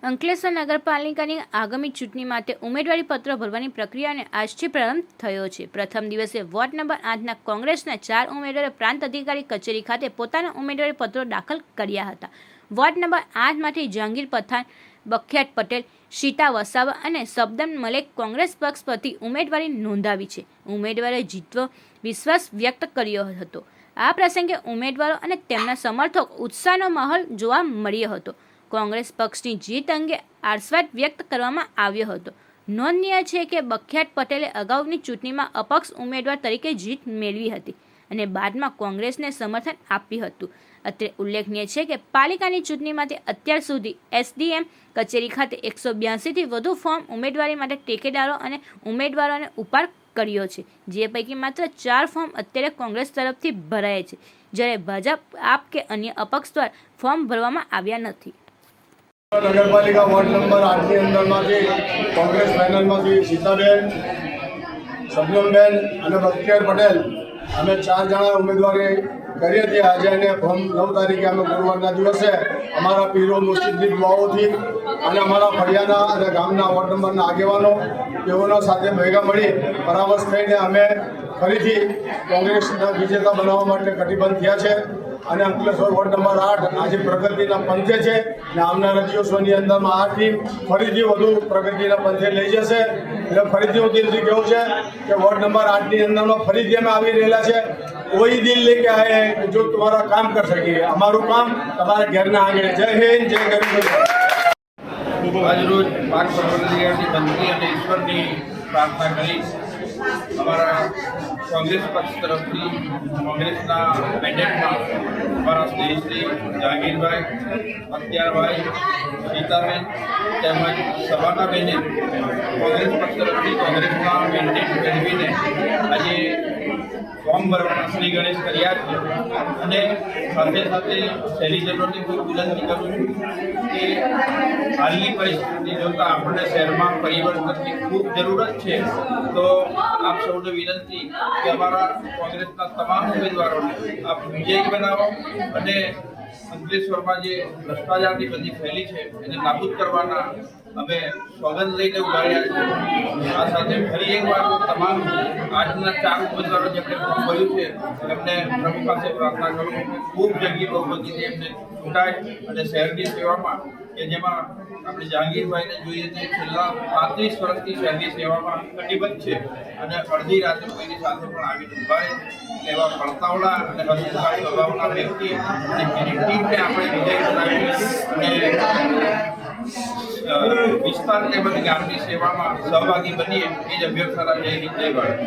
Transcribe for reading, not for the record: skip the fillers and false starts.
અંકલેશ્વર નગરપાલિકાની આગામી ચૂંટણી માટે ઉમેદવારી પત્રો ભરવાની પ્રક્રિયાને આજથી પ્રારંભ થયો છે। પ્રથમ દિવસે વોર્ડ નંબર 8ના કોંગ્રેસના 4 ઉમેદવારોએ પ્રાંત અધિકારી કચેરી ખાતે પોતાના ઉમેદવારી પત્રો દાખલ કર્યા હતા। વોર્ડ નંબર 8માંથી જહાંગીર પઠાણ, બખ્યાત પટેલ, સીતા વસાવા અને સબદમ મલેક કોંગ્રેસ પક્ષ પરથી ઉમેદવારી નોંધાવી છે। ઉમેદવારોએ જીતવો વિશ્વાસ વ્યક્ત કર્યો હતો। આ પ્રસંગે ઉમેદવારો અને તેમના સમર્થકો ઉત્સાહનો માહોલ જોવા મળ્યો હતો। કોંગ્રેસ પક્ષની જીત અંગે આશાવાદ વ્યક્ત કરવામાં આવ્યો હતો। નોંધનીય છે કે બખ્યાત પટેલે અગાઉની ચૂંટણીમાં અપક્ષ ઉમેદવાર તરીકે જીત મેળવી હતી અને બાદમાં કોંગ્રેસને સમર્થન આપ્યું હતું। અત્રે ઉલ્લેખનીય છે કે પાલિકાની ચૂંટણી માટે અત્યાર સુધી એસડીએમ કચેરી ખાતે 182થી વધુ ફોર્મ ઉમેદવારી માટે ટેકેદારો અને ઉમેદવારોને ઉપાડ કર્યો છે, જે પૈકી માત્ર 4 ફોર્મ અત્યારે કોંગ્રેસ તરફથી ભરાયા છે, જ્યારે ભાજપ, આપ કે અન્ય અપક્ષ દ્વારા ફોર્મ ભરવામાં આવ્યા નથી। નગરપાલિકા વોર્ડ નંબર 8ની અંદરમાંથી કોંગ્રેસ પેનલમાંથી સીતાબેન, સબનમબેન અને બખ્તિયાર પટેલ અમે 4 જણા ઉમેદવારી કરી હતી। આજે અને ફોર્મ 9 તારીખે અમે ગુરુવારના દિવસે અમારા પીરો મુસ્લિમ દુઆઓથી અને અમારા ફળિયાના અને ગામના વોર્ડ નંબરના આગેવાનો તેઓના સાથે ભેગા મળી પરામર્શ થઈને અમે ફરીથી કોંગ્રેસના વિજેતા બનાવવા માટે કટિબદ્ધ થયા છે અને અંકલેશ્વર વોર્ડ નંબર 8 આજે પ્રગતિના પંથે છે અને આવનારા દિવસોની અંદરમાં આ ટીમ ફરીથી વધુ પ્રગતિના પંથે લઈ જશે। એટલે ફરીથી હું દિલથી કહું છે કે વોર્ડ નંબર 8ની અંદરમાં ફરીથી અમે આવી રહેલા છે। કોઈ દિલ લેકે આए हैं जो तुम्हारा काम कर सके, અમારું કામ તમારા ઘરના આંગણે। જય હિન્દ, જય ગરીબ। આજરોજ પાક પરવરદિગારની બંદગી અને ઈશ્વરની પ્રાર્થના કરી અમારા કોંગ્રેસ પક્ષ તરફથી કોંગ્રેસના મેન્ડેટમાં અમારા શ્રી જહાંગીરભાઈ, બખ્તિયારભાઈ, સીતાબેન તેમજ સબાનાબેને કોંગ્રેસ પક્ષ તરફથી કોંગ્રેસના મેન્ડેટ મેળવીને આજે ફોર્મ ભરવાના શ્રી ગણેશ કર્યા છે અને સાથે સાથે શહેરીજનોને કોઈ વિનંતી કરું છું કે હાલની પરિસ્થિતિ જોતાં આપણને શહેરમાં પરિવર્તનની ખૂબ જરૂરત છે। તો આપ સૌને વિનંતી કે અમારા કોંગ્રેસના તમામ ઉમેદવારોને આપ વિજયી બનાવો અને અંકલેશ્વરમાં જે ભ્રષ્ટાચારની બધી ફેલી છે એને નાબૂદ કરવાના અમે સોગંદ લઈને ઉભા રહ્યા છીએ। આ સાથે ફરી એકવાર તમામ આજના 4 ઉમેદવારો જેમને ફોર્મ ભર્યું છે એમને પ્રભુ પાસે પ્રાર્થના કરું ખૂબ જંગી બહુમતીથી એમને ચૂંટાય અને શહેરની સેવામાં કે જેમાં આપણે જહાંગીરભાઈને જોઈએ તો છેલ્લા 35 વર્ષથી શહેરની સેવામાં કટિબદ્ધ છે અને અડધી રાતે કોઈની સાથે પણ આવીને ઉભા રહે એવા ફળતાવડા અને હસમુખારી સ્વભાવના વ્યક્તિ અને એની ટીમને આપણે વિજય બનાવી અને વિસ્તાર તેમજ ગામની સેવામાં સહભાગી બનીએ એ જ અભ્યર્થના જય હિન્દ, જય ભારત।